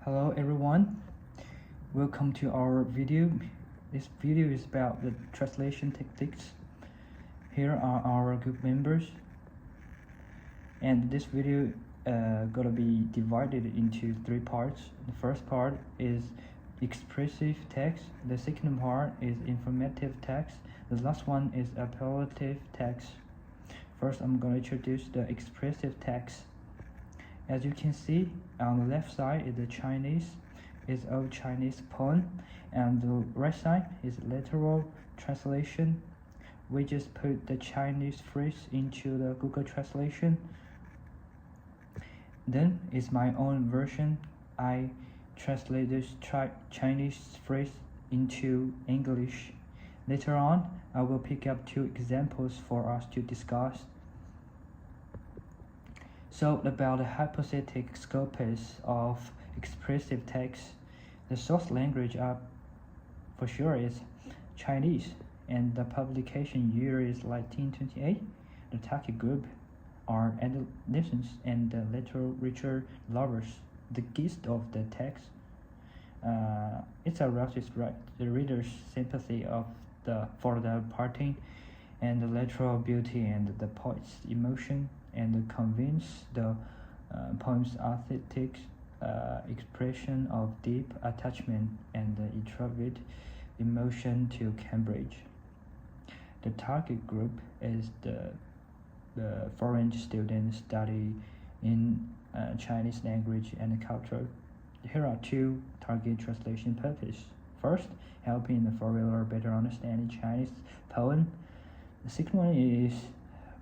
Hello everyone, welcome to our video. This video is about the translation techniques. Here are our group members, and this video gonna be divided into three parts. The first part is expressive text, the second part is informative text, the last one is appellative text. First, I'm gonna introduce the expressive text. As you can see, on the left side is the Chinese, is Old Chinese poem, and the right side is literal translation. We just put the Chinese phrase into the Google Translation. Then is my own version. I translate this Chinese phrase into English. Later on, I will pick up two examples for us to discuss. So about the hypothetic scopus of expressive text, the source language for sure is Chinese, and the publication year is 1928. The target group are adolescents and literature lovers. The gist of the text, it arouses the reader's sympathy for the parting, and the literal beauty and the poet's emotion, and convince the poem's aesthetic expression of deep attachment and introverted emotion to Cambridge. The target group is the foreign students study in Chinese language and culture. Here are two target translation purposes. First, helping the foreigner better understand Chinese poem. The second one is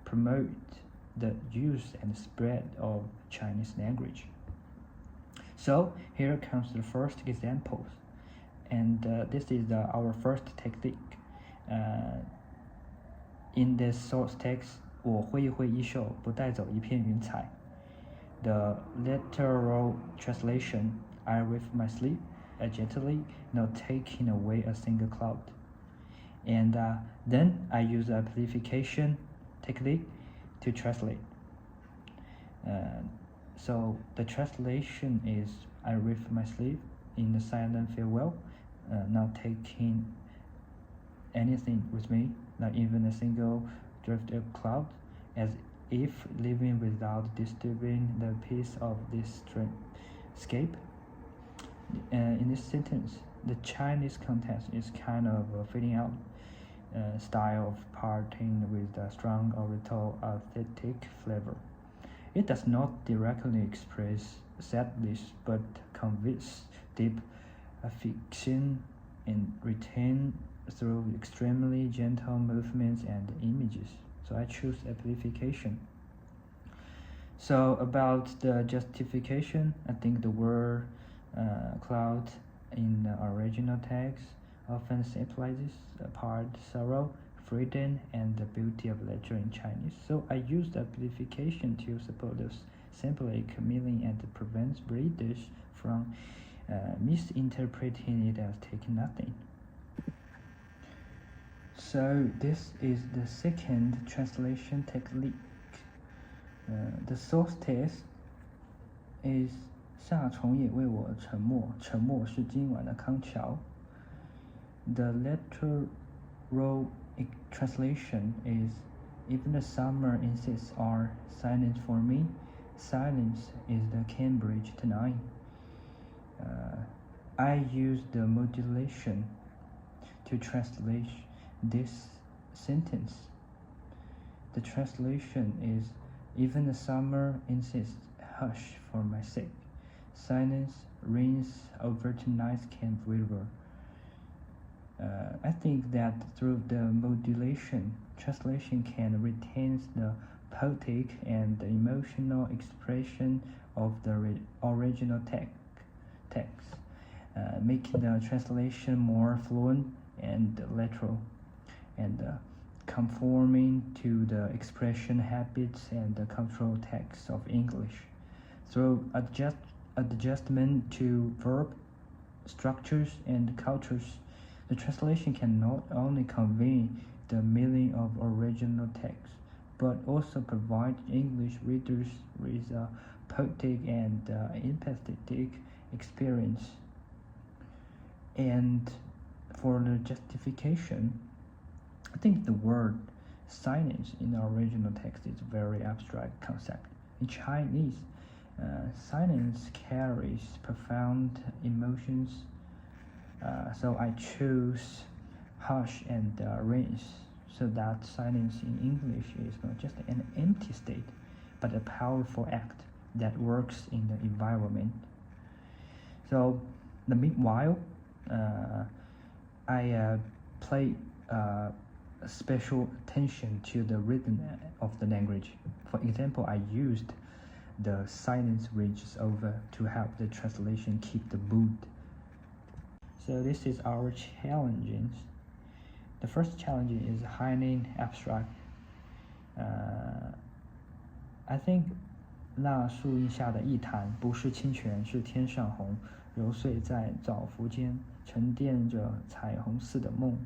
promote the use and spread of Chinese language. So here comes the first example, and this is our first technique. In the source text, 我挥一挥衣袖，不带走一片云彩. The literal translation, I lift my sleeve gently, not taking away a single cloud. And then I use the amplification technique to translate. So the translation is, I lift my sleeve in the silent farewell, not taking anything with me, not even a single drift of cloud, as if living without disturbing the peace of this dreamscape. In this sentence, the Chinese context is kind of fading out. Style of parting with a strong oriental aesthetic flavor. It does not directly express sadness, but conveys deep affection and retain through extremely gentle movements and images. So I choose amplification. So about the justification, I think the word cloud in the original text often symbolizes apart sorrow, freedom, and the beauty of literature in Chinese. So I use the amplification to support this symbolic meaning and prevents readers from misinterpreting it as taking nothing. So this is the second translation technique. The source text is 夏虫也为我沉默，沉默是今晚的康桥. The literal translation is, even the summer insists are silent for me. Silence is the Cambridge tonight. I use the modulation to translate this sentence. The translation is, even the summer insists, hush for my sake. Silence reigns over tonight's Camp River. I think that through the modulation, translation can retain the poetic and the emotional expression of the original text, making the translation more fluent and literal, and conforming to the expression habits and the cultural text of English. Through adjustment to verb structures and cultures, the translation can not only convey the meaning of original text, but also provide English readers with a poetic and empathetic experience. And for the justification, I think the word silence in the original text is a very abstract concept. In Chinese, silence carries profound emotions. So I choose hush and rinse, so that silence in English is not just an empty state, but a powerful act that works in the environment. So, the meanwhile, I pay special attention to the rhythm of the language. For example, I used the silence ridges over to help the translation keep the mood. So this is our challenges. The first challenge is highly abstract. I think 那树荫下的一潭不是清泉，是天上虹，揉碎在藻茯间，沉淀着彩虹似的梦。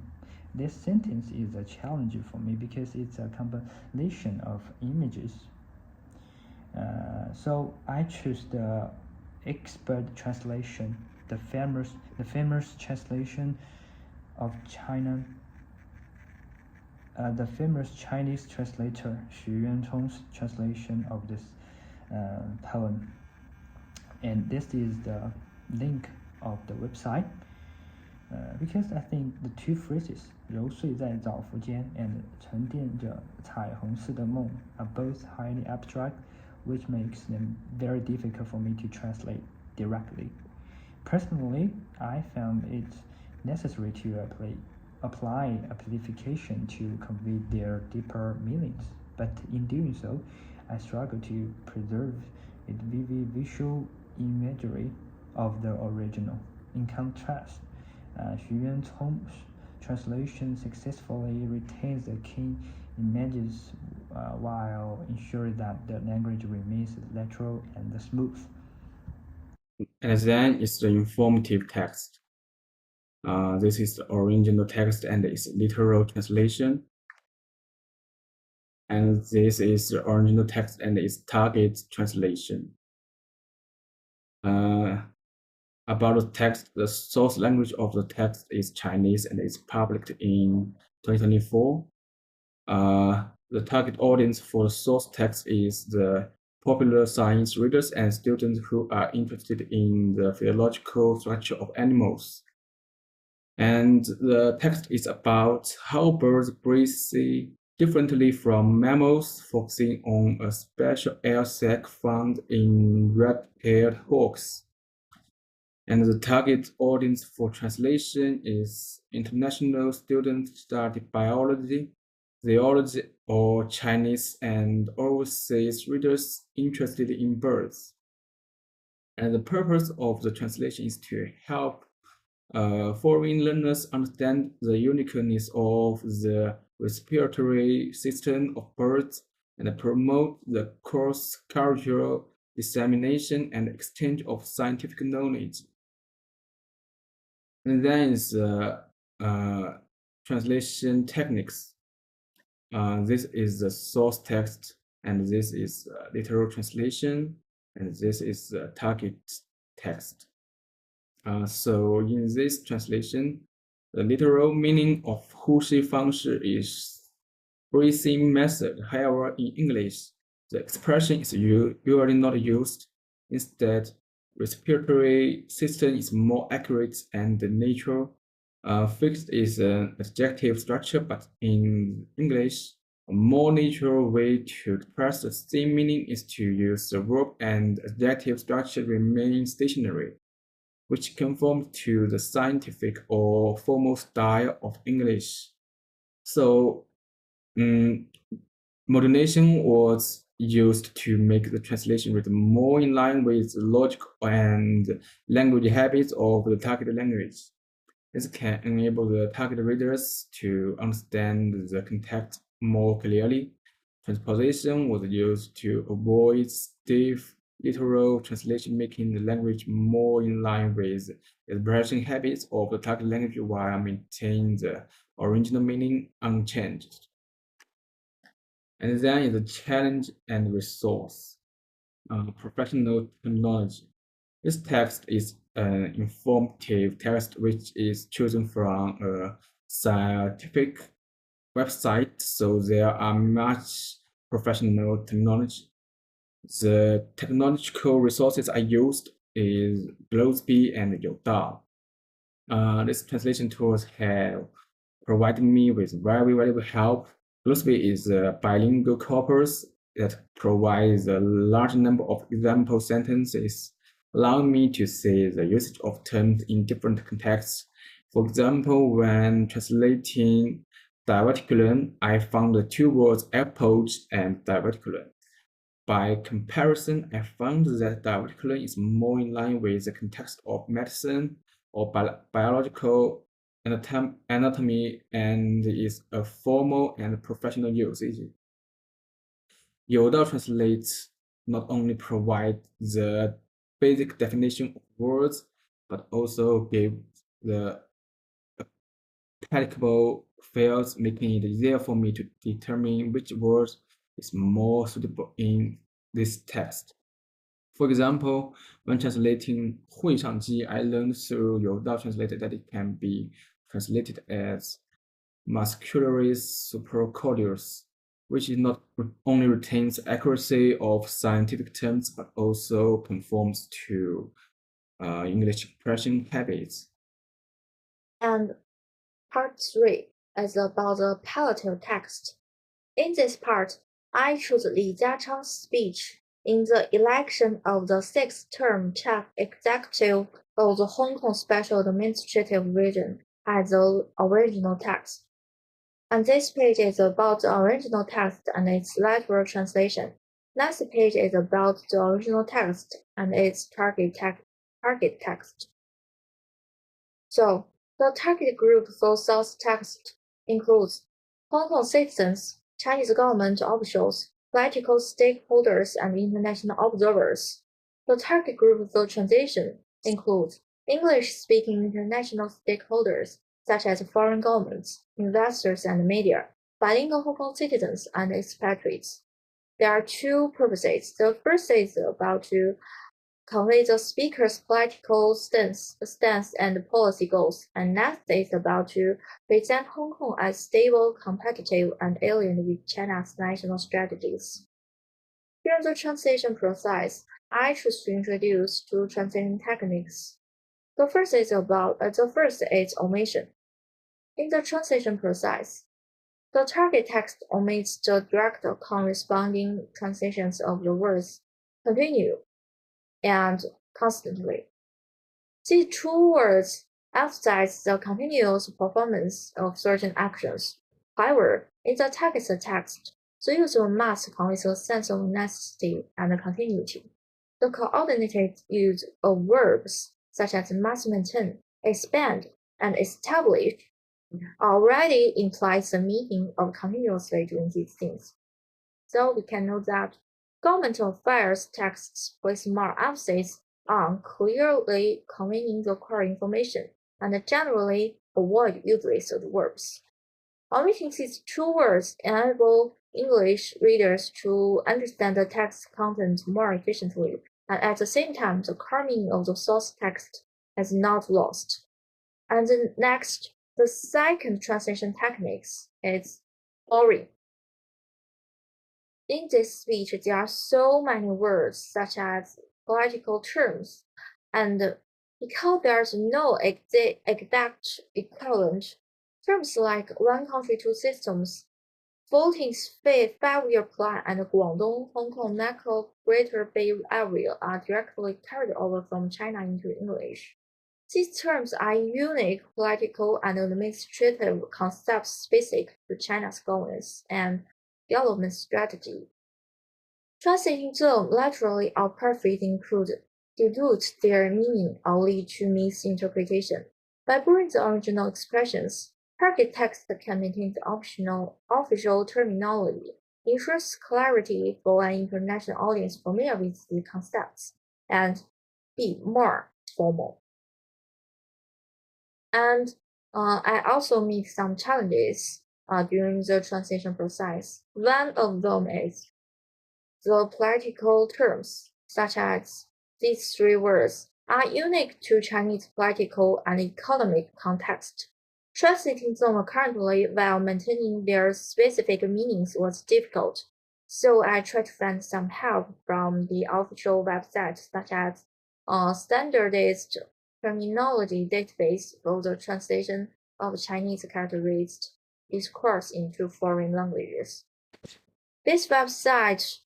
This sentence is a challenge for me because it's a combination of images. So I choose the expert translation, the famous translation of China. The famous Chinese translator Xu Yuantong's translation of this poem. And this is the link of the website. Because I think the two phrases 揉碎在藻茯间 and 沉淀着彩虹似的梦 are both highly abstract, which makes them very difficult for me to translate directly. Personally, I found it necessary to apply amplification to convey their deeper meanings, but in doing so, I struggle to preserve its vivid visual imagery of the original. In contrast, Xu Yuantong's translation successfully retains the key images while ensuring that the language remains literal and smooth. And then it's the informative text. This is the original text and its literal translation. And this is the original text and its target translation. About the text, the source language of the text is Chinese and is published in 2024. The target audience for the source text is the popular science readers and students who are interested in the physiological structure of animals. And the text is about how birds breathe differently from mammals, focusing on a special air sac found in red-tailed hawks. And the target audience for translation is international students studying biology, zoology, or Chinese and overseas readers interested in birds. And the purpose of the translation is to help foreign learners understand the uniqueness of the respiratory system of birds and promote the cross-cultural dissemination and exchange of scientific knowledge. And then is translation techniques. This is the source text, and this is literal translation, and this is the target text. So in this translation, the literal meaning of 呼吸方式 is breathing method. However, in English, the expression is usually not used. Instead, respiratory system is more accurate and natural. Fixed is an adjective structure, but in English, a more natural way to express the same meaning is to use the verb and adjective structure remaining stationary, which conforms to the scientific or formal style of English. So, modulation was used to make the translation read more in line with the logic and language habits of the target language. This can enable the target readers to understand the context more clearly. Transposition was used to avoid stiff literal translation, making the language more in line with the expression habits of the target language while maintaining the original meaning unchanged. And then is the challenge and resource. Professional terminology. This text is an informative text which is chosen from a scientific website, so there are much professional technology. The technological resources I used is Glosby and Youdao. These translation tools have provided me with very valuable help. Glosby is a bilingual corpus that provides a large number of example sentences, allowing me to see the usage of terms in different contexts. For example, when translating diverticulum, I found the two words approach and diverticulum. By comparison, I found that diverticulum is more in line with the context of medicine or biological anatomy and is a formal and professional usage. Youdao translates not only provide the basic definition of words, but also give the applicable fields, making it easier for me to determine which words is more suitable in this text. For example, when translating 会上机, I learned through Youdao translated that it can be translated as muscularis supracordialis, which is not only retains accuracy of scientific terms, but also conforms to English expression habits. And part 3 is about the palatal text. In this part, I chose Li Jiachang's speech in the election of the sixth-term chief executive of the Hong Kong Special Administrative Region as the original text. And this page is about the original text and its literal translation. Next page is about the original text and its target text. So, the target group for source text includes Hong Kong citizens, Chinese government officials, political stakeholders, and international observers. The target group for translation includes English-speaking international stakeholders, such as foreign governments, investors, and media, bilingual Hong Kong citizens, and expatriates. There are two purposes. The first is about to convey the speaker's political stance and policy goals, and next is about to present Hong Kong as stable, competitive, and aligned with China's national strategies. During the translation process, I choose to introduce two translation techniques. The first is omission. In the translation process, the target text omits the direct corresponding translations of the words continue and constantly. These two words emphasize the continuous performance of certain actions. However, in the text, the user must convey a sense of necessity and continuity. The coordinated use of verbs such as must maintain, expand, and establish already implies the meaning of continuously doing these things. So we can note that government affairs texts place more emphasis on clearly conveying the core information and generally avoid useless verbs. Omitting these two words enable English readers to understand the text content more efficiently, and at the same time, the core meaning of the source text is not lost. And then next, the second translation technique is boring. In this speech, there are so many words such as political terms, and because there's no exact equivalent, terms like one country, two systems, 14th five-year plan, and Guangdong, Hong Kong, Macau, Greater Bay Area are directly carried over from China into English. These terms are unique political and administrative concepts specific to China's governance and development strategy. Translating them literally or paraphrasing could dilute their meaning or lead to misinterpretation. By blurring the original expressions, target text can maintain the official terminology, ensures clarity for an international audience familiar with the concepts, and be more formal. And I also meet some challenges during the translation process. One of them is the political terms, such as these three words, are unique to Chinese political and economic context. Translating them currently while maintaining their specific meanings was difficult, so I tried to find some help from the official websites such as a standardized terminology database for the translation of Chinese characterized discourse into foreign languages. This website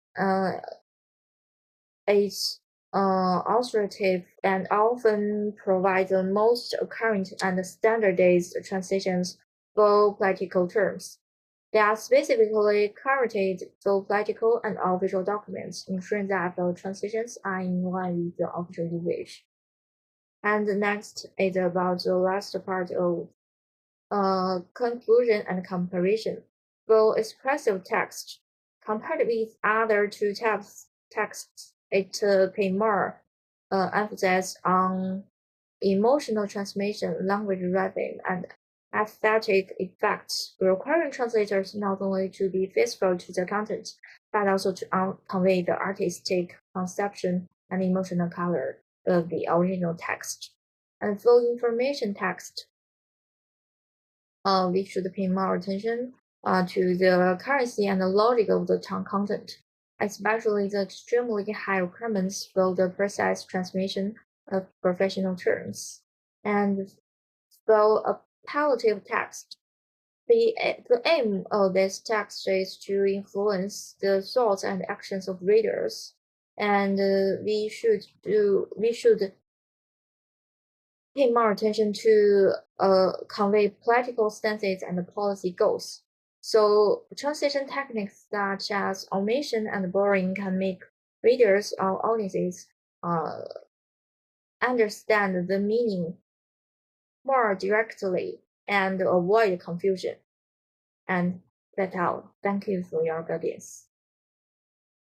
is authoritative and often provides the most current and standardized translations for political terms. They are specifically curated for political and official documents, ensuring that the translations are in line with the official usage. And next is about the last part of conclusion and comparison. For expressive text, compared with other two types texts, it pay more emphasis on emotional transmission, language rhythm, and aesthetic effects, requiring translators not only to be faithful to the content, but also to convey the artistic conception and emotional color of the original text. And for information text, we should pay more attention to the currency and the logic of the content, especially the extremely high requirements for the precise transmission of professional terms. And for a palliative text, the aim of this text is to influence the thoughts and actions of readers, and we should pay more attention to convey political stances and policy goals. So translation techniques such as omission and borrowing can make readers or audiences understand the meaning more directly and avoid confusion. And that's all. Thank you for your guidance.